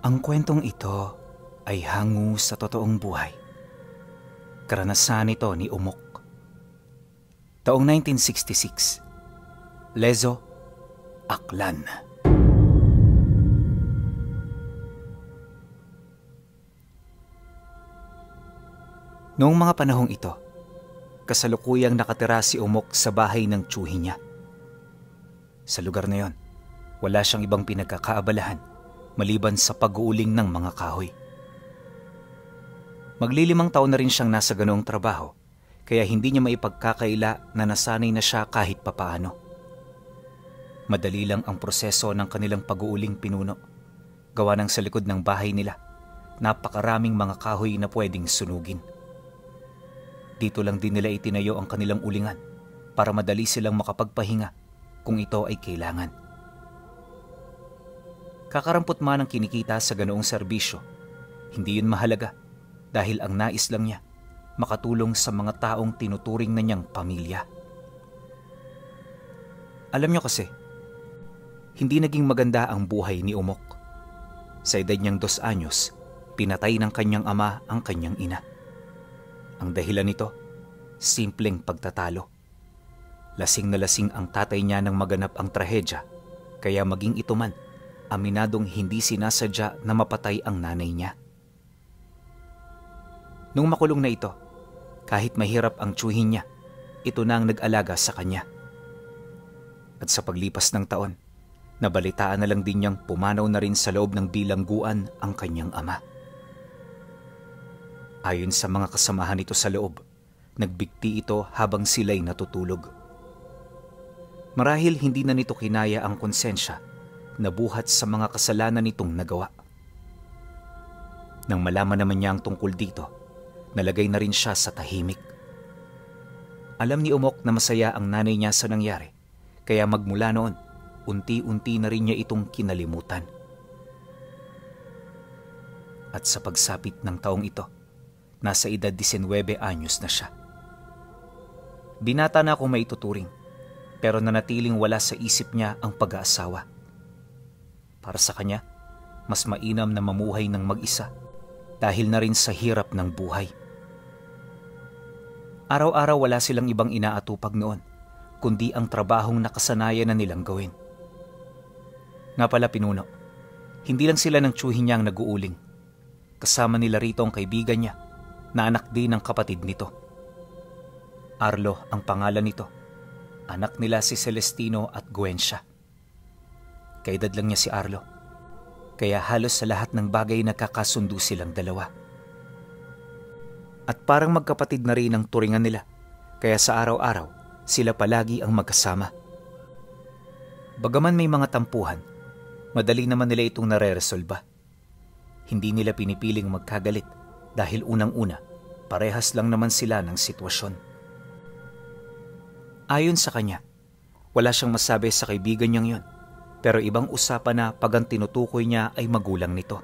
Ang kwentong ito ay hango sa totoong buhay. Karanasan ito ni Umok. Taong 1966, Lezo, Aklan. Noong mga panahong ito, kasalukuyang nakatira si Umok sa bahay ng tiyuhi niya. Sa lugar na yon, wala siyang ibang pinagkakaabalahan maliban sa pag-uuling ng mga kahoy. Maglilimang taon na rin siyang nasa ganoong trabaho, kaya hindi niya maipagkakaila na nasanay na siya kahit papaano. Madali lang ang proseso ng kanilang pag-uuling pinuno. Gawa ng sa likod ng bahay nila, napakaraming mga kahoy na pwedeng sunugin. Dito lang din nila itinayo ang kanilang ulingan para madali silang makapagpahinga kung ito ay kailangan. Kakarampot man ang kinikita sa ganoong serbisyo, hindi yun mahalaga dahil ang nais lang niya makatulong sa mga taong tinuturing na niyang pamilya. Alam niyo kasi, hindi naging maganda ang buhay ni Umok. Sa edad niyang 2 anyos, pinatay ng kanyang ama ang kanyang ina. Ang dahilan nito, simpleng pagtatalo. Lasing na lasing ang tatay niya nang maganap ang trahedya, kaya maging ito man, aminadong hindi sinasadya na mapatay ang nanay niya. Nung makulong na ito, kahit mahirap ang tiyuhin niya, ito na ang nag-alaga sa kanya. At sa paglipas ng taon, nabalitaan na lang din niyang pumanaw na rin sa loob ng bilangguan ang kanyang ama. Ayon sa mga kasamahan nito sa loob, nagbigti ito habang sila'y natutulog. Marahil hindi na nito kinaya ang konsensya na buhat sa mga kasalanan nitong nagawa. Nang malaman naman niya ang tungkol dito, nalagay na rin siya sa tahimik. Alam ni Umok na masaya ang nanay niya sa nangyari, kaya magmula noon, unti-unti na rin niya itong kinalimutan. At sa pagsapit ng taong ito, nasa edad 19 anyos na siya. Binata na kung maituturing, pero nanatiling wala sa isip niya ang pag-aasawa. Para sa kanya, mas mainam na mamuhay ng mag-isa dahil na rin sa hirap ng buhay. Araw-araw wala silang ibang inaatupag noon, kundi ang trabahong nakasanayan na nilang gawin. Nga pala pinuno, hindi lang sila ng tiyuhin niya ang nag-uuling. Kasama nila rito ang kaibigan niya, na anak din ng kapatid nito. Arlo ang pangalan nito. Anak nila si Celestino at Guencia. Kaedad lang niya si Arlo, kaya halos sa lahat ng bagay nagkakasundo silang dalawa. At parang magkapatid na rin ang turingan nila, kaya sa araw-araw sila palagi ang magkasama. Bagaman may mga tampuhan, madali naman nila itong nare-resolba. Hindi nila pinipiling magkagalit dahil unang-una, parehas lang naman sila ng sitwasyon. Ayon sa kanya, wala siyang masabi sa kaibigan niyang yon, pero ibang usapan na pag ang tinutukoy niya ay magulang nito.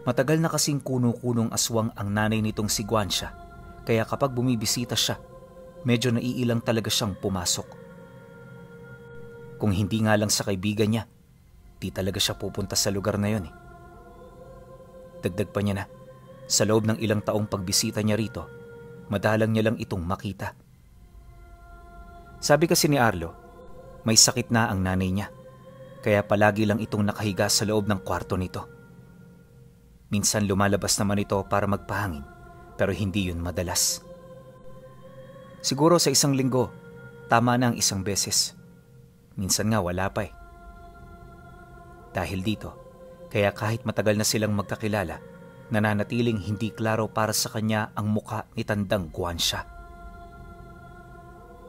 Matagal na kasing kuno-kunong aswang ang nanay nitong si Guencia, kaya kapag bumibisita siya, medyo naiilang talaga siyang pumasok. Kung hindi nga lang sa kaibigan niya, di talaga siya pupunta sa lugar na yon. Dagdag pa niya na, sa loob ng ilang taong pagbisita niya rito, madalang niya lang itong makita. Sabi kasi ni Arlo, may sakit na ang nanay niya, kaya palagi lang itong nakahiga sa loob ng kwarto nito. Minsan lumalabas naman ito para magpahangin, pero hindi yun madalas. Siguro sa 1 linggo, tama na ang 1 beses. Minsan nga wala pa eh. Dahil dito, kaya kahit matagal na silang magkakilala, nananatiling hindi klaro para sa kanya ang muka ni Tandang Guencia.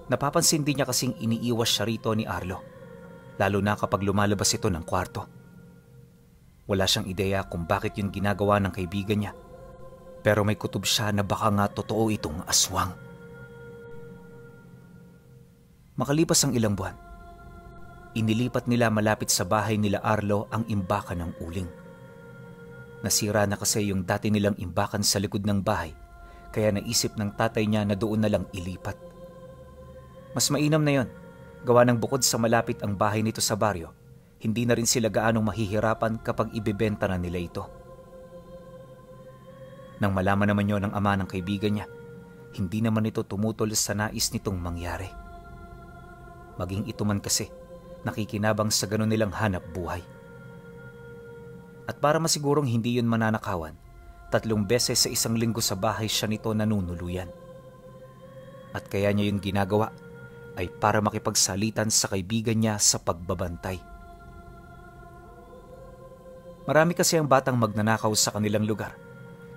Napapansin din niya kasing iniiwas siya rito ni Arlo, lalo na kapag lumalabas ito ng kwarto. Wala siyang ideya kung bakit yun ginagawa ng kaibigan niya, pero may kutob siya na baka nga totoo itong aswang. Makalipas ang ilang buwan, inilipat nila malapit sa bahay nila Arlo ang imbakan ng uling. Nasira na kasi yung dati nilang imbakan sa likod ng bahay, kaya naisip ng tatay niya na doon na lang ilipat. Mas mainam na yon, gawa ng bukod sa malapit ang bahay nito sa baryo, hindi na rin sila gaanong mahihirapan kapag ibebenta na nila ito. Nang malaman naman yon ng ama ng kaibigan niya, hindi naman ito tumutol sa nais nitong mangyari. Maging ito man kasi, nakikinabang sa ganun nilang hanap buhay. At para masigurong hindi yun mananakawan, 3 beses sa 1 linggo sa bahay siya nito nanunuluyan. At kaya niya yun ginagawa ay para makipagsalitan sa kaibigan niya sa pagbabantay. Marami kasi ang batang magnanakaw sa kanilang lugar,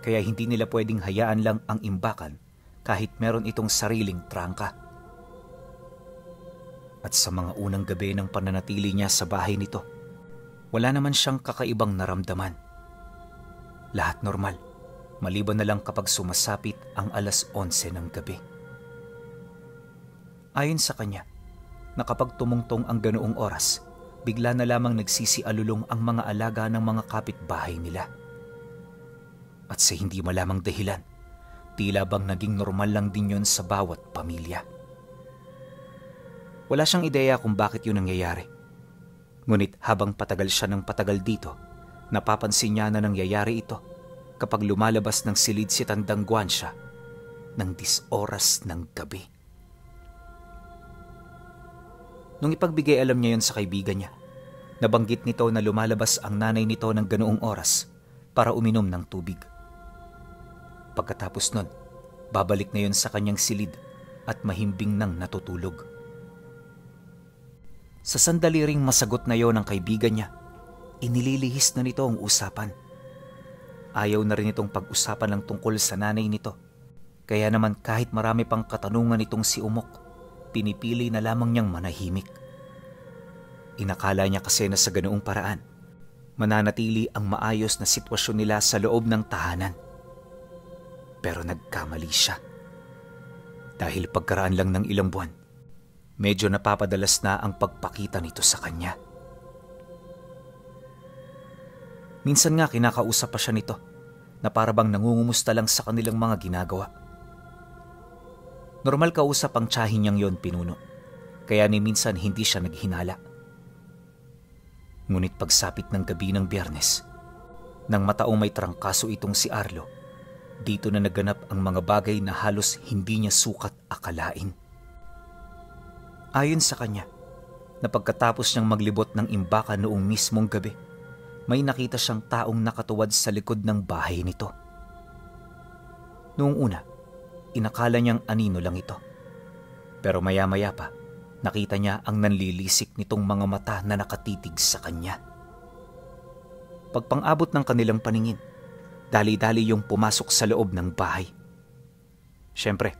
kaya hindi nila pwedeng hayaan lang ang imbakan kahit meron itong sariling trangka. At sa mga unang gabi ng pananatili niya sa bahay nito, wala naman siyang kakaibang naramdaman. Lahat normal, maliban na lang kapag sumasapit ang 11:11 ng gabi. Ayon sa kanya, na kapag tumungtong ang ganoong oras, bigla na lamang nagsisialulong ang mga alaga ng mga kapitbahay nila. At sa hindi malamang dahilan, tila bang naging normal lang din yon sa bawat pamilya. Wala siyang ideya kung bakit yun nangyayari. Ngunit habang patagal siya ng patagal dito, napapansin niya na nangyayari ito kapag lumalabas ng silid si Tandang Guansya ng 10 oras ng gabi. Nung ipagbigay alam niya yon sa kaibigan niya, nabanggit nito na lumalabas ang nanay nito ng ganoong oras para uminom ng tubig. Pagkatapos nun, babalik na yon sa kanyang silid at mahimbing nang natutulog. Sa sandali ring masagot na yon ng kaibigan niya, inililihis na nito ang usapan. Ayaw na rin itong pag-usapan ng tungkol sa nanay nito. Kaya naman kahit marami pang katanungan itong si Umok, pinipili na lamang niyang manahimik. Inakala niya kasi na sa ganoong paraan, mananatili ang maayos na sitwasyon nila sa loob ng tahanan. Pero nagkamali siya. Dahil pagkaraan lang ng ilang buwan, medyo napapadalas na ang pagpakita nito sa kanya. Minsan nga kinakausap pa siya nito na para bang nangungumusta lang sa kanilang mga ginagawa. Normal kausap ang tiyahin niyang yon, Pinuno, kaya ni minsan hindi siya naghinala. Ngunit pagsapit ng gabi ng Biyernes, nang mataong may trangkaso itong si Arlo, dito na naganap ang mga bagay na halos hindi niya sukat akalain. Ayon sa kanya, na pagkatapos niyang maglibot ng imbakan noong mismong gabi, may nakita siyang taong nakatuwad sa likod ng bahay nito. Noong una, inakala niyang anino lang ito. Pero maya-maya pa, nakita niya ang nanlilisik nitong mga mata na nakatitig sa kanya. Pagpang-abot ng kanilang paningin, dali-dali yung pumasok sa loob ng bahay. Siyempre,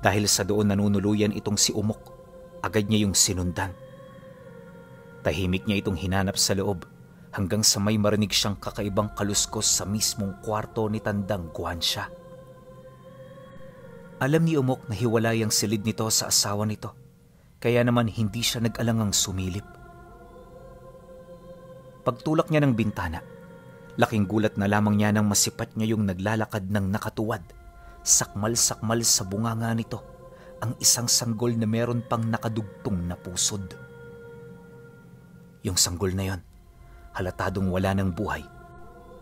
dahil sa doon nanunuluyan itong si Umok, agad niya yung sinundan. Tahimik niya itong hinanap sa loob hanggang sa may marinig siyang kakaibang kaluskos sa mismong kwarto ni Tandang Guansya. Alam ni Umok na hiwalay ang silid nito sa asawa nito, kaya naman hindi siya nag-alangang sumilip. Pagtulak niya ng bintana, laking gulat na lamang niya nang masipat niya yung naglalakad ng nakatuwad, sakmal-sakmal sa bunganga nito, ang isang sanggol na meron pang nakadugtong na pusod. Yung sanggol na yon, halatadong wala ng buhay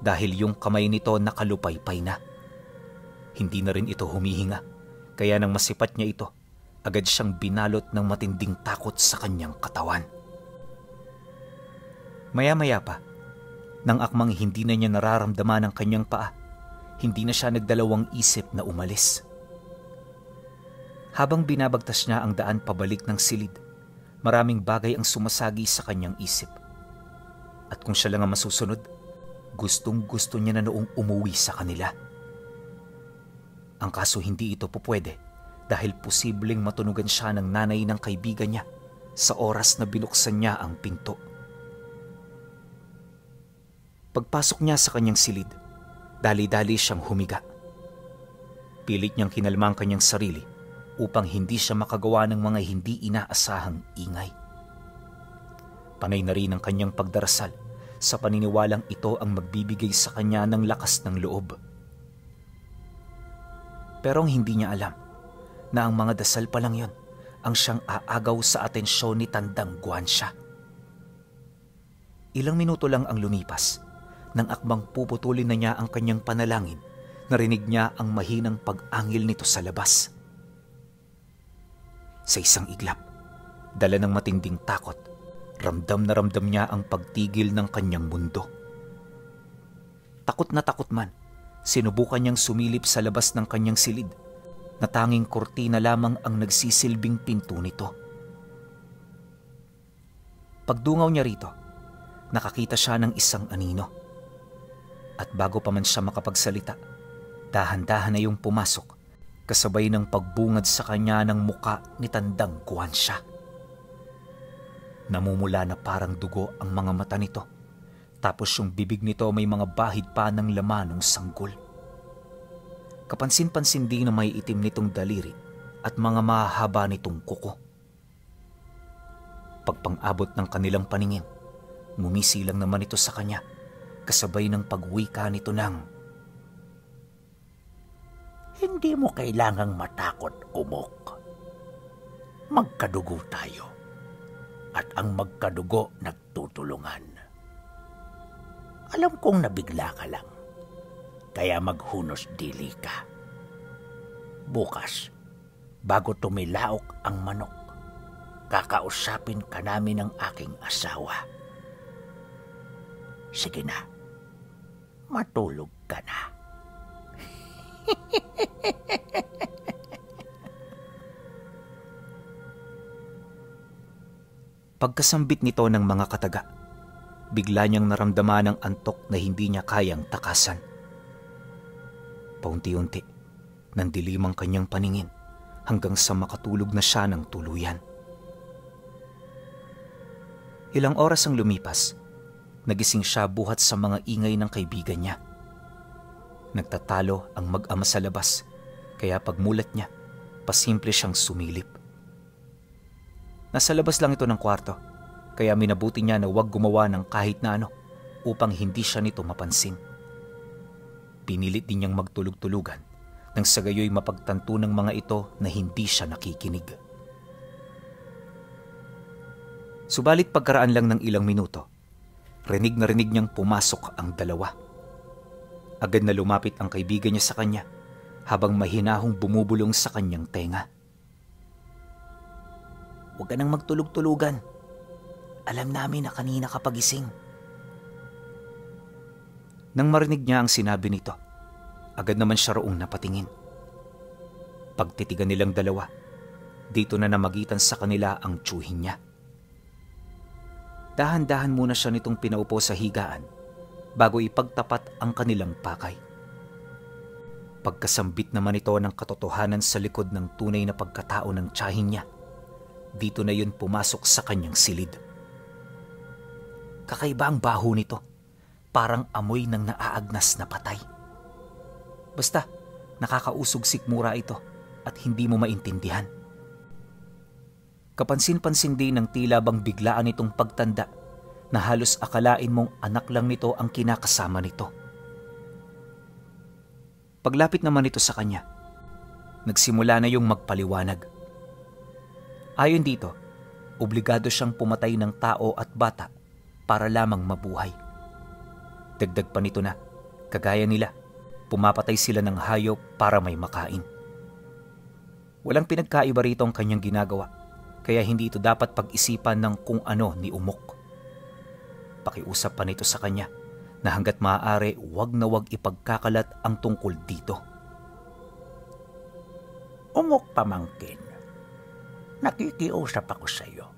dahil yung kamay nito nakalupaypay na. Hindi na rin ito humihinga, kaya nang masipat niya ito, agad siyang binalot ng matinding takot sa kanyang katawan. Maya-maya pa, nang akmang hindi na niya nararamdaman ang kanyang paa, hindi na siya nagdalawang isip na umalis. Habang binabagtas niya ang daan pabalik ng silid, maraming bagay ang sumasagi sa kanyang isip. At kung siya lang ang masusunod, gustong-gusto niya na noong umuwi sa kanila. Ang kaso hindi ito pupwede dahil posibleng matunugan siya ng nanay ng kaibigan niya sa oras na binuksan niya ang pinto. Pagpasok niya sa kanyang silid, dali-dali siyang humiga. Pilit niyang kinalma ang kanyang sarili upang hindi siya makagawa ng mga hindi inaasahang ingay. Panay na rin ang kanyang pagdarasal sa paniniwalang ito ang magbibigay sa kanya ng lakas ng loob. Pero ang hindi niya alam na ang mga dasal pa lang yon ang siyang aagaw sa atensyon ni Tandang Guansya. Ilang minuto lang ang lumipas. Nang akbang puputulin na niya ang kanyang panalangin, narinig niya ang mahinang pag-angil nito sa labas. Sa isang iglap, dala ng matinding takot, ramdam na ramdam niya ang pagtigil ng kanyang mundo. Takot na takot man, sinubukan niyang sumilip sa labas ng kanyang silid na tanging kurtina lamang ang nagsisilbing pinto nito. Pagdungaw niya rito, nakakita siya ng isang anino. At bago pa man siya makapagsalita, dahan-dahan na yung pumasok, kasabay ng pagbungad sa kanya ng muka ni Tandang Guansya. Namumula na parang dugo ang mga mata nito, tapos yung bibig nito may mga bahid pa ng laman ng sanggol. Kapansin-pansin din na may itim nitong daliri at mga mahahaba nitong kuko. Pagpang-abot ng kanilang paningin, ngumisilang naman ito sa kanya, kasabay ng pagwika nito ng, "Hindi mo kailangang matakot, Umok. Magkadugo tayo. At ang magkadugo nagtutulungan. Alam kong nabigla ka lang, kaya maghunos dili ka. Bukas, bago tumilaok ang manok, kakausapin ka namin ng aking asawa. Sige na, matulog ka na." Pagkasambit nito ng mga kataga, bigla niyang naramdaman ang antok na hindi niya kayang takasan. Paunti-unti, nandilim ang kanyang paningin hanggang sa makatulog na siya ng tuluyan. Ilang oras ang lumipas, nagising siya buhat sa mga ingay ng kaibigan niya. Nagtatalo ang mag-ama sa labas, kaya pagmulat niya, pasimple siyang sumilip. Nasa labas lang ito ng kwarto, kaya minabuti niya na huwag gumawa ng kahit na ano upang hindi siya nito mapansin. Pinilit din niyang magtulog-tulugan nang sa gayoy mapagtanto ng mga ito na hindi siya nakikinig. Subalit pagkaraan lang ng ilang minuto, rinig na rinig niyang pumasok ang dalawa. Agad na lumapit ang kaibigan niya sa kanya habang mahinahong bumubulong sa kanyang tenga. "Huwag ka nang magtulog-tulugan. Alam namin na kanina ka pagising." Nang marinig niya ang sinabi nito, agad naman siya roong napatingin. Pagtitigan nilang dalawa, dito na namagitan sa kanila ang tiyuhin niya. Dahan-dahan muna siya nitong pinaupo sa higaan bago ipagtapat ang kanilang pakay. Pagkasambit naman ito ng katotohanan sa likod ng tunay na pagkatao ng tiyahin niya, dito na yun pumasok sa kanyang silid. Kakaiba ang baho nito, parang amoy ng naaagnas na patay. Basta, nakakausog sikmura ito at hindi mo maintindihan. Kapansin-pansin din ng tila bang biglaan itong pagtanda na halos akalain mong anak lang nito ang kinakasama nito. Paglapit naman ito sa kanya, nagsimula na yung magpaliwanag. Ayon dito, obligado siyang pumatay ng tao at bata para lamang mabuhay. Dagdag pa nito na, kagaya nila, pumapatay sila ng hayop para may makain. Walang pinagkaiba rito ang kanyang ginagawa, kaya hindi ito dapat pag-isipan ng kung ano ni Umok. Pakiusap pa nito sa kanya na hanggat maaari wag na wag ipagkakalat ang tungkol dito. "Umok, pamangkin, nakikiusap ako sa iyo.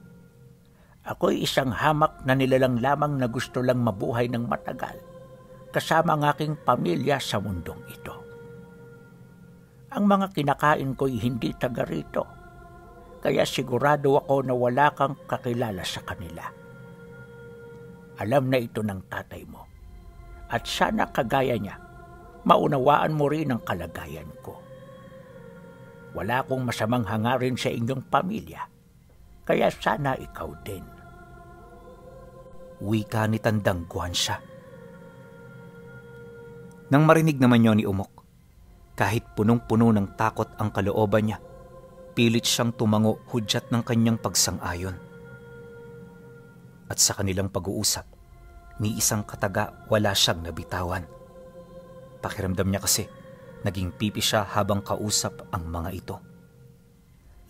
Ako'y isang hamak na nilalang lamang na gusto lang mabuhay ng matagal kasama ang aking pamilya sa mundong ito. Ang mga kinakain ko'y hindi taga rito, kaya sigurado ako na wala kang kakilala sa kanila. Alam na ito ng tatay mo, at sana kagaya niya, maunawaan mo rin ang kalagayan ko. Wala akong masamang hangarin sa inyong pamilya, kaya sana ikaw din." Wika ni Tandang Guansya. Nang marinig naman niyo ni Umok, kahit punong-puno ng takot ang kalooban niya, pilit siyang tumango hudyat ng kanyang pagsang-ayon. At sa kanilang pag-uusap, Ni isang kataga wala siyang nabitawan. Pakiramdam niya kasi naging pipi siya habang kausap ang mga ito.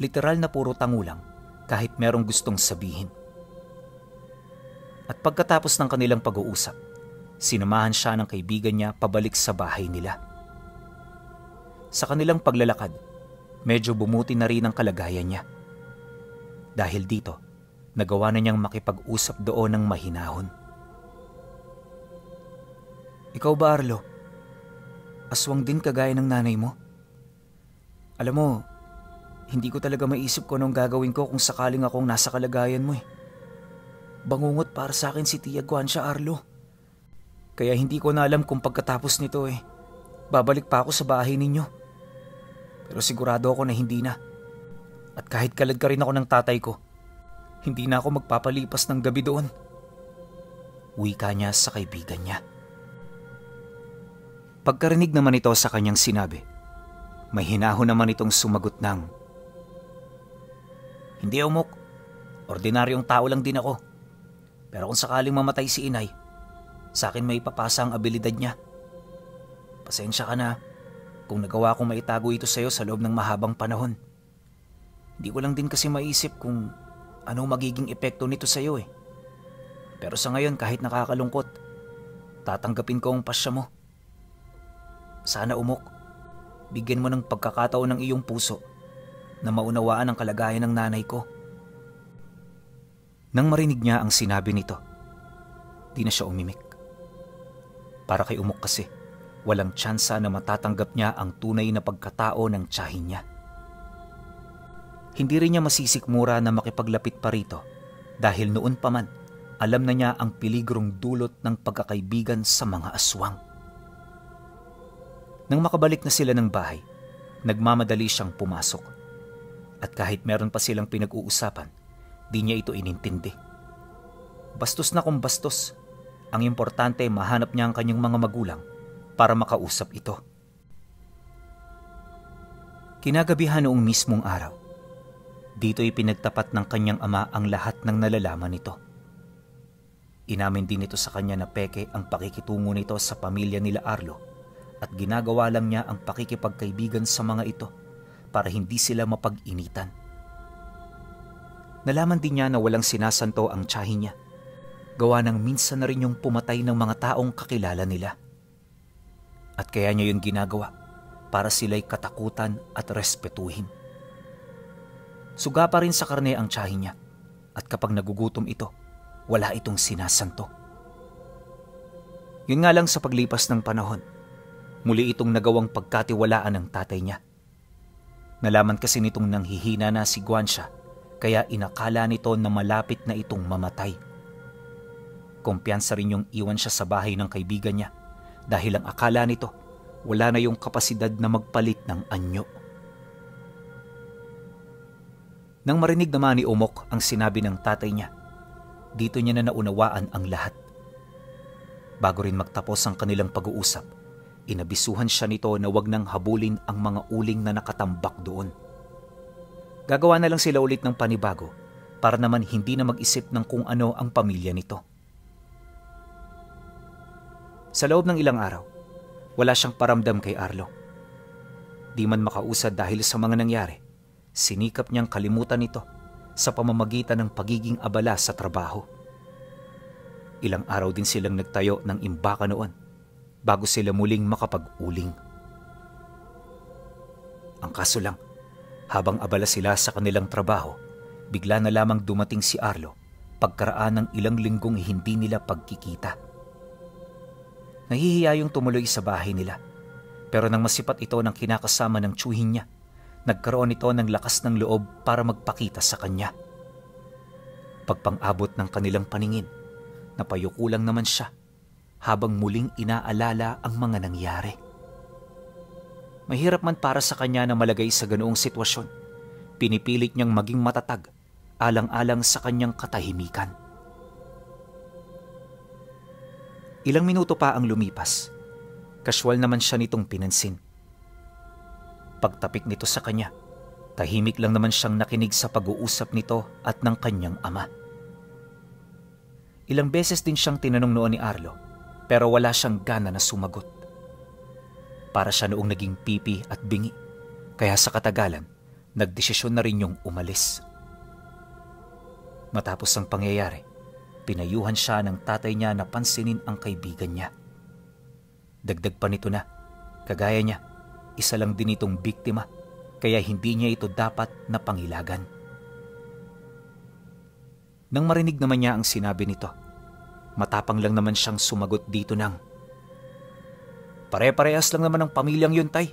Literal na puro tangulang kahit merong gustong sabihin. At pagkatapos ng kanilang pag-uusap, sinamahan siya ng kaibigan niya pabalik sa bahay nila. Sa kanilang paglalakad, medyo bumuti na rin ang kalagayan niya. Dahil dito, nagawa na niyang makipag-usap doon ng mahinahon. Ikaw ba, Arlo? Aswang din kagaya ng nanay mo? Alam mo, hindi ko talaga maisip ko anong gagawin ko kung sakaling akong nasa kalagayan mo eh. Bangungot para sa akin si Tia Guancia, Arlo. Kaya hindi ko na alam kung pagkatapos nito babalik pa ako sa bahay ninyo. Pero sigurado ako na hindi na. At kahit kalad ka rin ako ng tatay ko, hindi na ako magpapalipas ng gabi doon. Wika niya sa kaibigan niya. Pagkarinig naman ito sa kanyang sinabi, may hinahon naman itong sumagot ng, "Hindi, Umok. Ordinaryong tao lang din ako. Pero kung sakaling mamatay si inay, sa akin may ipapasa ang abilidad niya. Pasensya ka na kung nagawa kong maitago ito sa'yo sa loob ng mahabang panahon. Hindi ko lang din kasi maisip kung anong magiging epekto nito sa'yo eh. Pero sa ngayon kahit nakakalungkot, tatanggapin ko ang pasya mo. Sana, Umok, bigyan mo ng pagkakataon ng iyong puso na maunawaan ang kalagayan ng nanay ko." Nang marinig niya ang sinabi nito, di na siya umimik. Para kay Umok kasi, walang tsansa na matatanggap niya ang tunay na pagkatao ng tiyahin niya. Hindi rin niya masisikmura na makipaglapit pa rito dahil noon pa man, alam na niya ang peligrong dulot ng pagkakaibigan sa mga aswang. Nang makabalik na sila ng bahay, nagmamadali siyang pumasok. At kahit meron pa silang pinag-uusapan, di niya ito inintindi. Bastos na kung bastos, ang importante mahanap niya ang kanyang mga magulang para makausap ito. Kinagabihan noong mismong araw, dito'y pinagtapat ng kanyang ama ang lahat ng nalalaman nito. Inamin din ito sa kanya na peke ang pakikitungo nito sa pamilya nila Arlo at ginagawa lang niya ang pakikipagkaibigan sa mga ito para hindi sila mapag-initan. Nalaman din niya na walang sinasanto ang tiyahin niya, gawa ng minsan na rin yung pumatay ng mga taong kakilala nila. At kaya niya yun ginagawa para sila'y katakutan at respetuhin. Suga pa rin sa karne ang tiyahin niya at kapag nagugutom ito, wala itong sinasanto. Yun nga lang sa paglipas ng panahon, muli itong nagawang pagkatiwalaan ng tatay niya. Nalaman kasi nitong nanghihina na si Guancia, kaya inakala nito na malapit na itong mamatay. Kumpiyansa rin yung iwan siya sa bahay ng kaibigan niya dahil ang akala nito wala na yung kapasidad na magpalit ng anyo. Nang marinig naman ni Umok ang sinabi ng tatay niya, dito niya na naunawaan ang lahat. Bago rin magtapos ang kanilang pag-uusap, inabisuhan siya nito na wag nang habulin ang mga uling na nakatambak doon. Gagawa na lang sila ulit ng panibago para naman hindi na mag-isip ng kung ano ang pamilya nito. Sa loob ng ilang araw, wala siyang paramdam kay Arlo. Di man makausad dahil sa mga nangyari, sinikap niyang kalimutan ito sa pamamagitan ng pagiging abala sa trabaho. Ilang araw din silang nagtayo ng imbaka noon bago sila muling makapag-uling. Ang kaso lang, habang abala sila sa kanilang trabaho, bigla na lamang dumating si Arlo pagkaraan ng ilang linggong hindi nila pagkikita. Nahihiya yung tumuloy sa bahay nila, pero nang masipat ito ng kinakasama ng tiyuhin niya, nagkaroon ito ng lakas ng loob para magpakita sa kanya. Pagpang-abot ng kanilang paningin, napayuko lang naman siya habang muling inaalala ang mga nangyari. Mahirap man para sa kanya na malagay sa ganoong sitwasyon, pinipilit niyang maging matatag alang-alang sa kanyang katahimikan. Ilang minuto pa ang lumipas, kaswal naman siya nitong pinansin. Pagtapik nito sa kanya, tahimik lang naman siyang nakinig sa pag-uusap nito at ng kanyang ama. Ilang beses din siyang tinanong noon ni Arlo, pero wala siyang gana na sumagot. Para siya noong naging pipi at bingi, kaya sa katagalan, nagdesisyon na rin yung umalis. Matapos ang pangyayari, pinayuhan siya ng tatay niya na pansinin ang kaibigan niya. Dagdag pa nito na, kagaya niya, isa lang din itong biktima, kaya hindi niya ito dapat na pangilagan. Nang marinig naman niya ang sinabi nito, matapang lang naman siyang sumagot dito ng, "Pare-parehas lang naman ang pamilyang yun, tay.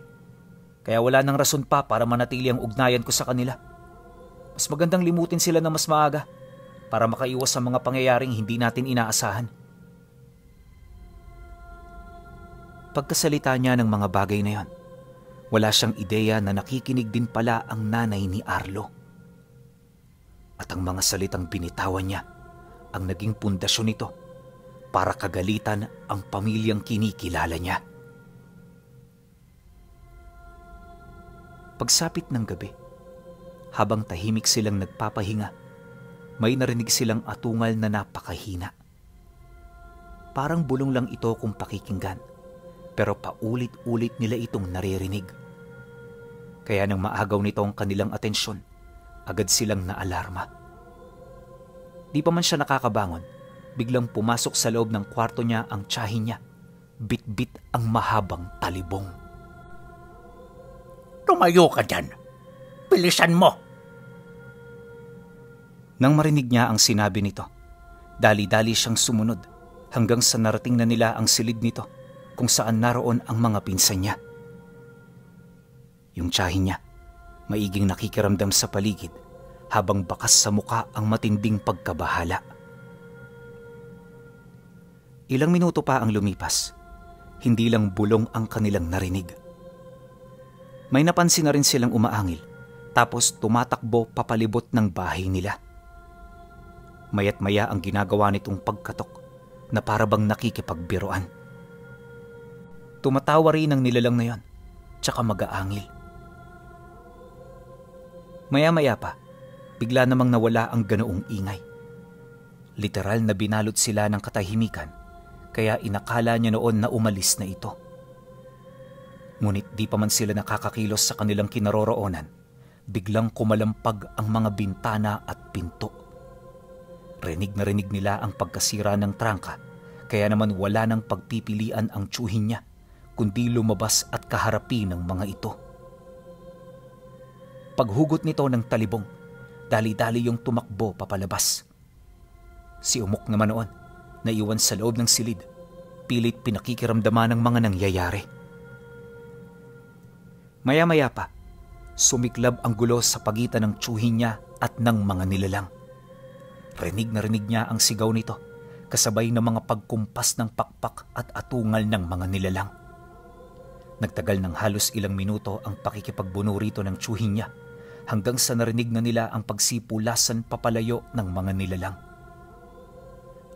Kaya wala nang rason pa para manatili ang ugnayan ko sa kanila. Mas magandang limutin sila na mas maaga para makaiwas sa mga pangyayaring hindi natin inaasahan." Pagkasalita niya ng mga bagay na yon, wala siyang ideya na nakikinig din pala ang nanay ni Arlo. At ang mga salitang binitawan niya ang naging pundasyon nito para kagalitan ang pamilyang kinikilala niya. Pagsapit ng gabi, habang tahimik silang nagpapahinga, may narinig silang atungal na napakahina. Parang bulong lang ito kung pakikinggan, pero paulit-ulit nila itong naririnig. Kaya nang maagaw nito ang kanilang atensyon, agad silang naalarma. Di pa man siya nakakabangon, biglang pumasok sa loob ng kwarto niya ang tiyahin niya. Bit-bit ang mahabang talibong. "Tumayo ka dyan! Bilisan mo!" Nang marinig niya ang sinabi nito, dali-dali siyang sumunod hanggang sa narating na nila ang silid nito kung saan naroon ang mga pinsan niya. Yung tiyahin niya, maiging nakikiramdam sa paligid habang bakas sa muka ang matinding pagkabahala. Ilang minuto pa ang lumipas, hindi lang bulong ang kanilang narinig. May napansin na rin silang umaangil, tapos tumatakbo papalibot ng bahay nila. Maya't maya ang ginagawa nitong pagkatok na parabang nakikipagbiruan. Tumatawa rin ang nilalang na yon, tsaka mag-aangil. Maya-maya pa, bigla namang nawala ang ganoong ingay. Literal na binalot sila ng katahimikan, kaya inakala niya noon na umalis na ito. Ngunit di pa man sila nakakakilos sa kanilang kinaroroonan, biglang kumalampag ang mga bintana at pinto. Rinig na rinig nila ang pagkasira ng trangka, kaya naman wala nang pagpipilian ang tiyuhin niya, kundi lumabas at kaharapin ng mga ito. Paghugot nito ng talibong, dali-dali yung tumakbo papalabas. Si Umok naman noon, naiwan sa loob ng silid, pilit pinakikiramdaman ng mga nangyayari. Maya-maya pa, sumiklab ang gulo sa pagitan ng tiyuhin niya at ng mga nilalang. Rinig na rinig niya ang sigaw nito, kasabay ng mga pagkumpas ng pakpak at atungal ng mga nilalang. Nagtagal ng halos ilang minuto ang pakikipagbuno rito ng tiyuhin niya, hanggang sa narinig na nila ang pagsipulasan papalayo ng mga nilalang.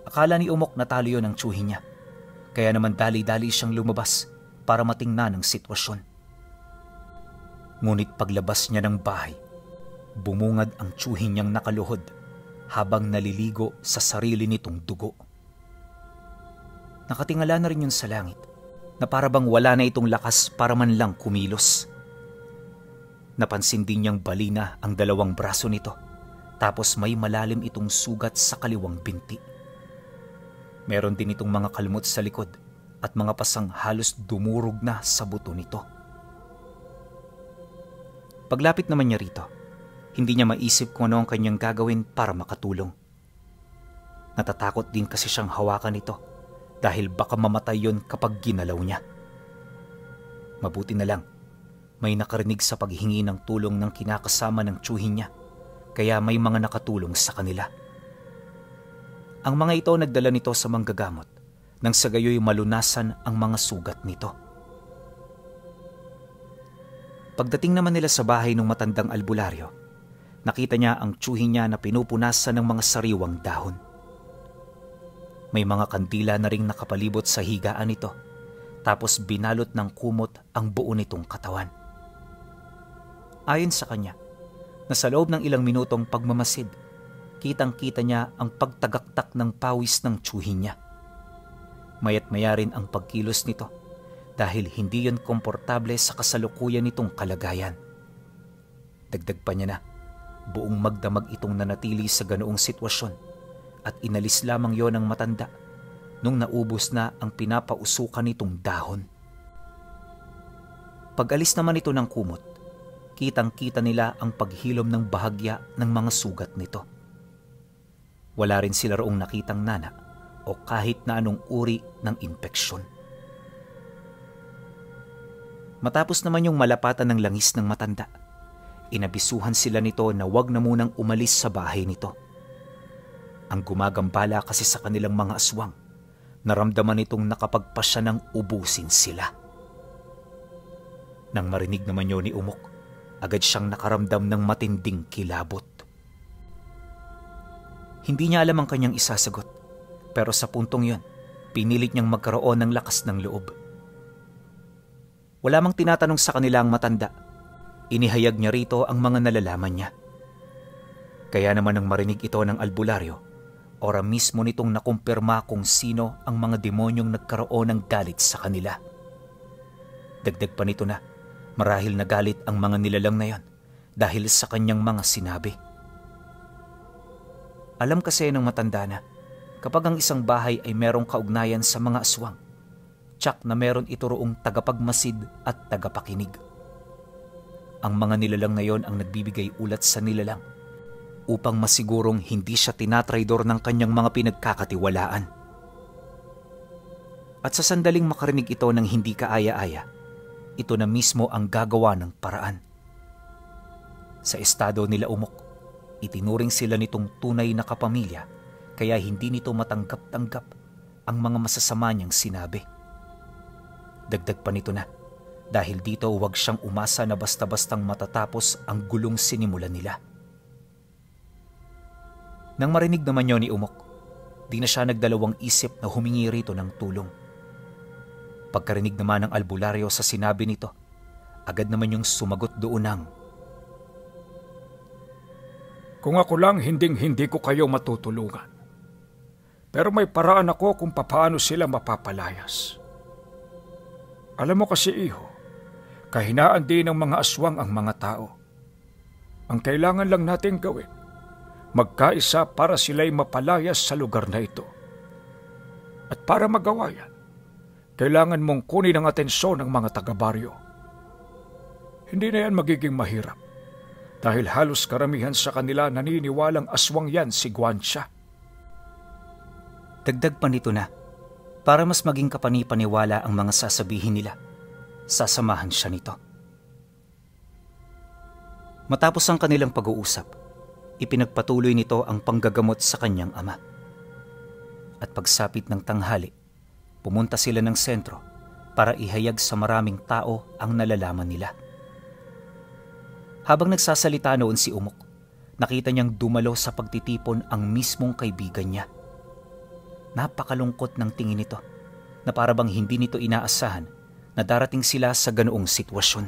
Akala ni Umok na talo yun ang tiyuhin niya, kaya naman dali-dali siyang lumabas para matingnan ang sitwasyon. Ngunit paglabas niya ng bahay, bumungad ang tiyuhin niyang nakaluhod habang naliligo sa sarili nitong dugo. Nakatingala na rin yun sa langit, na parabang wala na itong lakas para man lang kumilos. Napansin din niyang balina ang dalawang braso nito, tapos may malalim itong sugat sa kaliwang binti. Meron din itong mga kalmot sa likod at mga pasang halos dumurog na sa buto nito. Paglapit naman niya rito, hindi niya maisip kung ano ang kanyang gagawin para makatulong. Natatakot din kasi siyang hawakan ito dahil baka mamatay yon kapag ginalaw niya. Mabuti na lang, may nakarinig sa paghingi ng tulong ng kinakasama ng tiyuhin niya, kaya may mga nakatulong sa kanila. Ang mga ito nagdala nito sa manggagamot nang sa gayoy malunasan ang mga sugat nito. Pagdating naman nila sa bahay ng matandang albularyo, nakita niya ang tiyuhin niya na pinupunasan ng mga sariwang dahon. May mga kandila na ring nakapalibot sa higaan nito, tapos binalot ng kumot ang buo nitong katawan. Ayon sa kanya, na sa loob ng ilang minutong pagmamasid, Kitang-kita niya ang pagtagaktak ng pawis ng tsuhin niya. Maya't maya rin ang pagkilos nito dahil hindi yon komportable sa kasalukuyan nitong kalagayan. Dagdag pa niya na buong magdamag itong nanatili sa ganoong sitwasyon at inalis lamang yon ng matanda nung naubos na ang pinapausukan nitong dahon. Pag-alis naman ito ng kumot, kitang-kita nila ang paghilom ng bahagya ng mga sugat nito. Wala rin sila roong nakitang nana o kahit na anong uri ng impeksyon. Matapos naman yung malapatan ng langis ng matanda, inabisuhan sila nito na wag na munang umalis sa bahay nito. Ang gumagambala kasi sa kanilang mga aswang, naramdaman nitong nakapagpasya ng ubusin sila. Nang marinig naman yun ni Umok, agad siyang nakaramdam ng matinding kilabot. Hindi niya alam ang kanyang isasagot, pero sa puntong yon, pinilit niyang magkaroon ng lakas ng loob. Wala mang tinatanong sa kanila ang matanda. Inihayag niya rito ang mga nalalaman niya. Kaya naman nang marinig ito ng albularyo, ora mismo nitong nakumpirma kung sino ang mga demonyong nagkaroon ng galit sa kanila. Dagdag pa nito na marahil nagalit ang mga nilalang na yon dahil sa kanyang mga sinabi. Alam kasi ng matanda na kapag ang isang bahay ay merong kaugnayan sa mga aswang, tsak na meron ito roong tagapagmasid at tagapakinig. Ang mga nilalang na yon ang nagbibigay ulat sa nilalang upang masigurong hindi siya tinatraidor ng kanyang mga pinagkakatiwalaan. At sa sandaling makarinig ito ng hindi kaaya-aya, ito na mismo ang gagawa ng paraan. Sa estado nila Umok, itinuring sila nitong tunay na kapamilya kaya hindi nito matanggap-tanggap ang mga masasama niyang sinabi. Dagdag pa nito na dahil dito huwag siyang umasa na basta-bastang matatapos ang gulong sinimulan nila. Nang marinig naman niyo ni Umok, di na siya nagdalawang isip na humingi rito ng tulong. Pagkarinig naman ng albularyo sa sinabi nito, agad naman yung sumagot doon ng, "Kung ako lang hinding-hindi ko kayo matutulungan. Pero may paraan ako kung paano sila mapapalayas. Alam mo kasi iho, kahinaan din ng mga aswang ang mga tao. Ang kailangan lang natin gawin, magkaisa para sila'y mapalayas sa lugar na ito. At para magawa yan, kailangan mong kunin ang atensyon ng mga taga-baryo. Hindi na yan magiging mahirap dahil halos karamihan sa kanila naniniwalang aswang yan si Guansha." Dagdag pa nito na, para mas maging kapani-paniwala ang mga sasabihin nila, sasamahan siya nito. Matapos ang kanilang pag-uusap, ipinagpatuloy nito ang panggagamot sa kanyang ama. At pagsapit ng tanghali, pumunta sila ng sentro para ihayag sa maraming tao ang nalalaman nila. Habang nagsasalita noon si Umok, nakita niyang dumalo sa pagtitipon ang mismong kaibigan niya. Napakalungkot ng tingin nito na para bang hindi nito inaasahan na darating sila sa ganoong sitwasyon.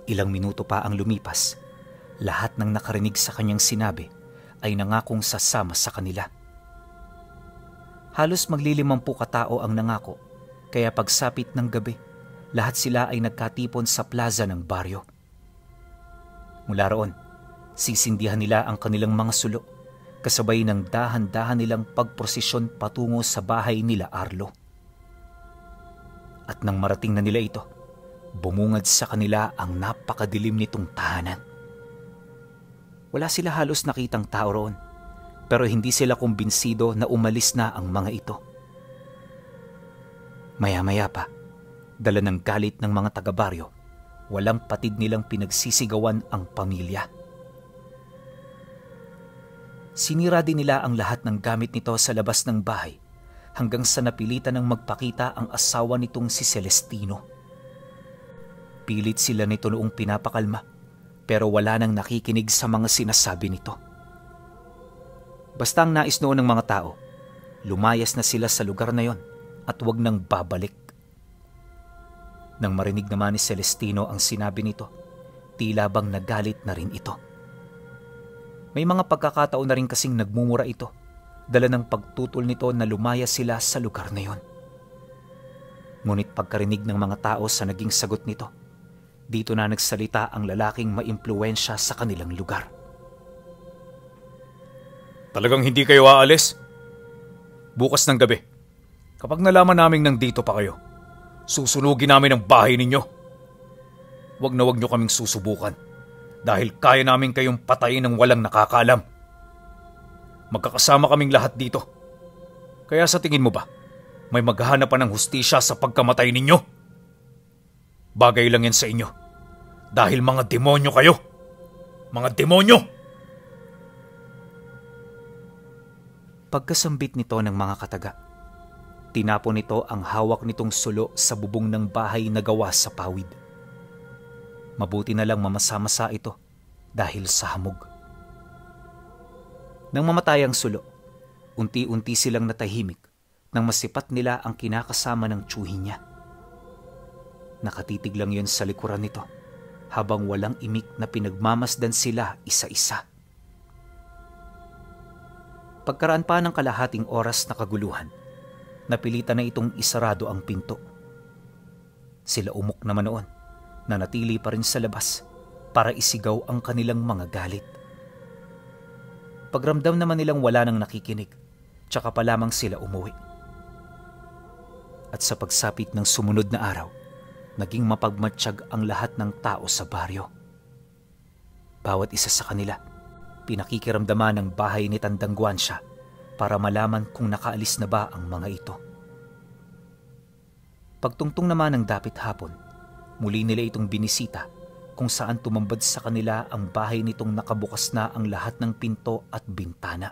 Ilang minuto pa ang lumipas, lahat ng nakarinig sa kanyang sinabi ay nangakong sasama sa kanila. Halos maglilimampu katao ang nangako, kaya pagsapit ng gabi, lahat sila ay nagkatipon sa plaza ng baryo. Mula roon, sisindihan nila ang kanilang mga sulo, kasabay ng dahan-dahan nilang pagprosesyon patungo sa bahay nila Arlo. At nang marating na nila ito, bumungad sa kanila ang napakadilim nitong tahanan. Wala sila halos nakitang tao roon, pero hindi sila kumbinsido na umalis na ang mga ito. Maya-maya pa, dala ng galit ng mga taga-baryo, walang patid nilang pinagsisigawan ang pamilya. Sinira din nila ang lahat ng gamit nito sa labas ng bahay hanggang sa napilitan ng magpakita ang asawa nitong si Celestino. Pilit sila nito noong pinapakalma pero wala nang nakikinig sa mga sinasabi nito. Basta ang nais noon ng mga tao, lumayas na sila sa lugar na yon at huwag nang babalik. Nang marinig naman ni Celestino ang sinabi nito, tila bang nagalit na rin ito. May mga pagkakataon na rin kasing nagmumura ito, dala ng pagtutol nito na lumaya sila sa lugar na yon. Ngunit pagkarinig ng mga tao sa naging sagot nito, dito na nagsalita ang lalaking maimpluwensya sa kanilang lugar. Talagang hindi kayo aalis? Bukas ng gabi, kapag nalaman naming nandito pa kayo, susunugin namin ang bahay ninyo. Wag na wag nyo kaming susubukan dahil kaya namin kayong patayin ng walang nakakaalam. Magkakasama kaming lahat dito. Kaya sa tingin mo ba, may maghahanap pa ng hustisya sa pagkamatay ninyo? Bagay lang yan sa inyo dahil mga demonyo kayo. Mga demonyo! Pagkasambit nito ng mga kataga, tinapon nito ang hawak nitong sulo sa bubong ng bahay na gawa sa pawid. Mabuti na lang mamasa-masa ito dahil sa hamog. Nang mamatay ang sulo, unti-unti silang natahimik nang masipat nila ang kinakasama ng tiyuhin niya. Nakatitig lang yun sa likuran nito habang walang imik na pinagmamasdan sila isa-isa. Pagkaraan pa ng kalahating oras na kaguluhan, napilitan na itong isarado ang pinto. Sila umok naman noon, nanatili pa rin sa labas para isigaw ang kanilang mga galit. Pagramdam naman nilang wala nang nakikinig, tsaka pa lamang sila umuwi. At sa pagsapit ng sumunod na araw, naging mapagmatsyag ang lahat ng tao sa baryo. Bawat isa sa kanila, pinakikiramdaman ng bahay ni Tandang Guansya para malaman kung nakaalis na ba ang mga ito. Pagtungtong naman ng dapit hapon, muli nila itong binisita kung saan tumambad sa kanila ang bahay nitong nakabukas na ang lahat ng pinto at bintana.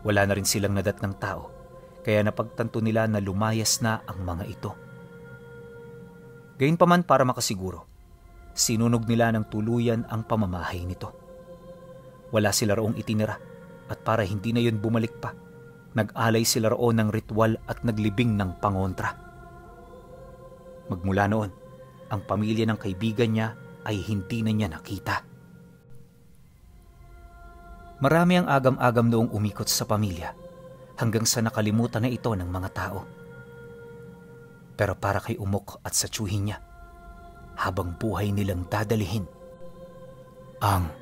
Wala na rin silang nadat ng tao, kaya napagtanto nila na lumayas na ang mga ito. Gayunpaman para makasiguro, sinunog nila ng tuluyan ang pamamahay nito. Wala sila roong itinira at para hindi na yun bumalik pa, nag-alay sila roon ng ritual at naglibing ng pangontra. Magmula noon, ang pamilya ng kaibigan niya ay hindi na niya nakita. Marami ang agam-agam noong umikot sa pamilya hanggang sa nakalimutan na ito ng mga tao. Pero para kay Umok at sa tiyuhin niya, habang buhay nilang dadalihin ang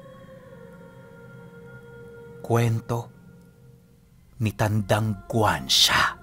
kwento ni Tandang Guansya.